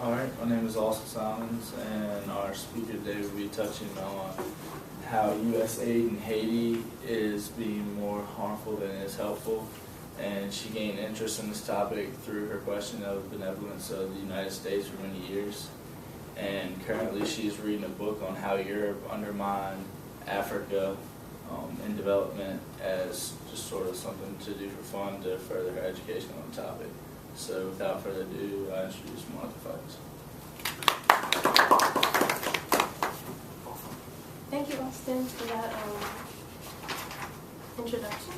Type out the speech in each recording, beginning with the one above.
Alright, my name is Austin Simons, and our speaker today will be touching on how U.S. aid in Haiti is being more harmful than it is helpful. And she gained interest in this topic through her question of benevolence of the United States for many years. And currently she's reading a book on how Europe undermined Africa in development as just sort of something to do for fun to further her education on the topic. So without further ado, I introduce Monica. Thank you, Austin, for that introduction.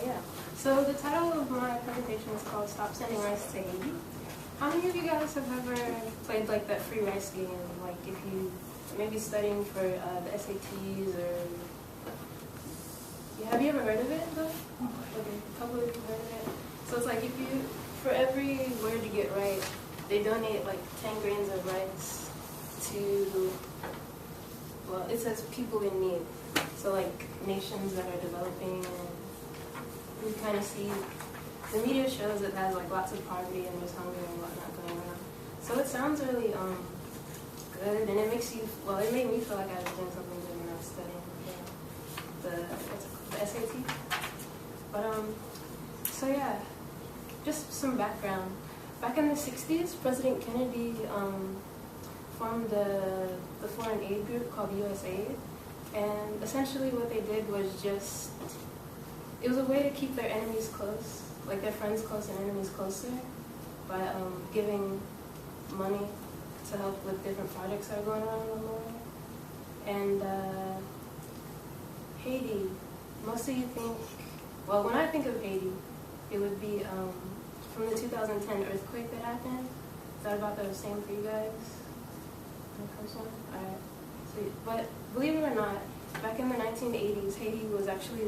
Yeah. So the title of my presentation is called Stop Sending Rice to Haiti. How many of you guys have ever played like that free rice game? Like if you maybe studying for the SATs or... Have you ever heard of it though? Okay, a couple of you heard of it. So it's like if you, for every word you get right, they donate like 10 grains of rice to, well, it says people in need. So like nations that are developing, and we kind of see, the media shows it has like lots of poverty and there's hunger and whatnot going on. So it sounds really good, and it makes you, well, it made me feel like I was doing something good when I was studying the SAT. But so yeah, just some background. Back in the 60s, President Kennedy formed the foreign aid group called USAID, and essentially what they did was just, it was a way to keep their enemies close, like their friends close and enemies closer, by giving money to help with different projects that are going around the world. And Haiti, most of you think, well, when I think of Haiti, it would be from the 2010 earthquake that happened. Is that about the same for you guys? Alright. So, but believe it or not, back in the 1980s, Haiti was actually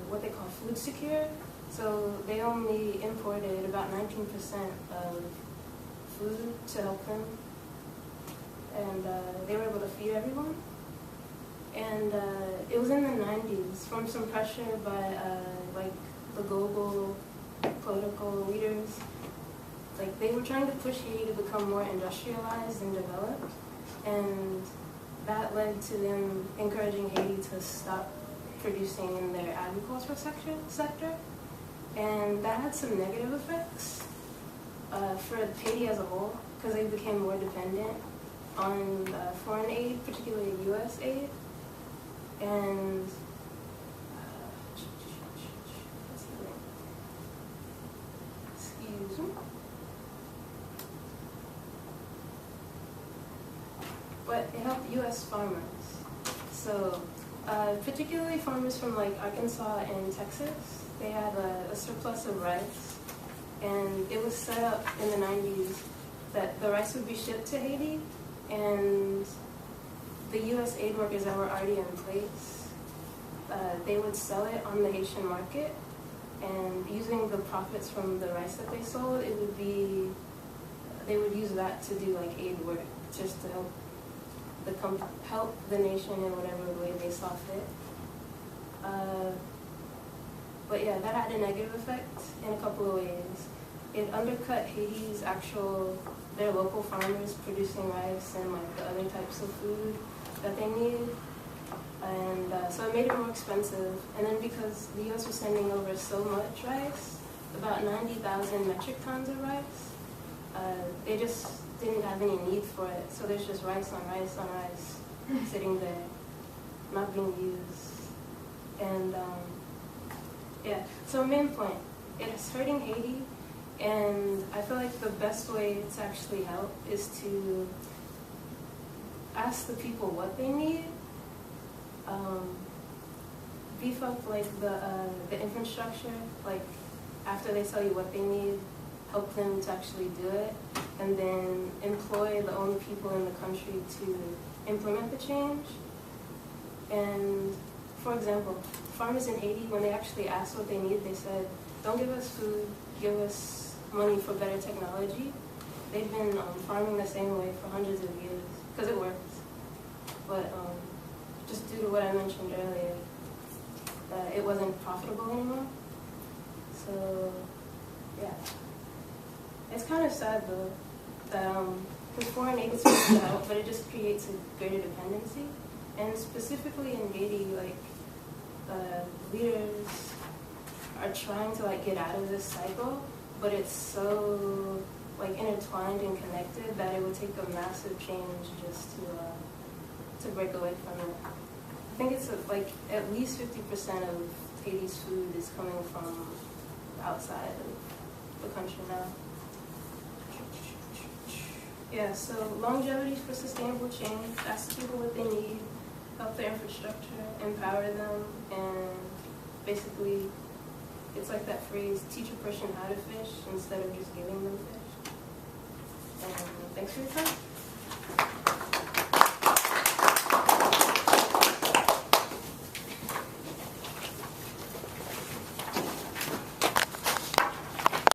what they call food secure. So they only imported about 19% of food to help them. And they were able to feed everyone. And it was in the 90s, from some pressure by like the global political leaders. Like they were trying to push Haiti to become more industrialized and developed, and that led to them encouraging Haiti to stop producing in their agricultural sector, and that had some negative effects for Haiti as a whole, because they became more dependent on foreign aid, particularly U.S. aid. And excuse me. But it helped U.S. farmers. So particularly farmers from like Arkansas and Texas, they had a surplus of rice. And it was set up in the 90s that the rice would be shipped to Haiti, and the U.S. aid workers that were already in place, they would sell it on the Haitian market, and using the profits from the rice that they sold, it would be, they would use that to do like aid work, just to help the nation in whatever way they saw fit. But yeah, that had a negative effect in a couple of ways. It undercut Haiti's their local farmers producing rice and like the other types of food that they need, and so it made it more expensive. And then because the U.S. was sending over so much rice, about 90,000 metric tons of rice, they just didn't have any need for it. So there's just rice on rice on rice sitting there, not being used. And yeah, so main point, it's hurting Haiti, and I feel like the best way to actually help is to ask the people what they need, beef up like the infrastructure, like after they tell you what they need, help them to actually do it, and then employ the only people in the country to implement the change. And for example, farmers in Haiti, when they actually asked what they need, they said, don't give us food, give us money for better technology. They've been farming the same way for hundreds of years, because it works. But just due to what I mentioned earlier, it wasn't profitable anymore. So yeah. It's kind of sad though that the foreign aid is pushed out, but it just creates a greater dependency. And specifically in Haiti, like leaders are trying to like get out of this cycle, but it's so like intertwined and connected that it would take a massive change just to break away from it. I think it's like at least 50% of Haiti's food is coming from outside of the country now. Yeah, so longevity for sustainable change, ask people what they need, help their infrastructure, empower them, and basically it's like that phrase, teach a person how to fish instead of just giving them fish. And thanks for your time.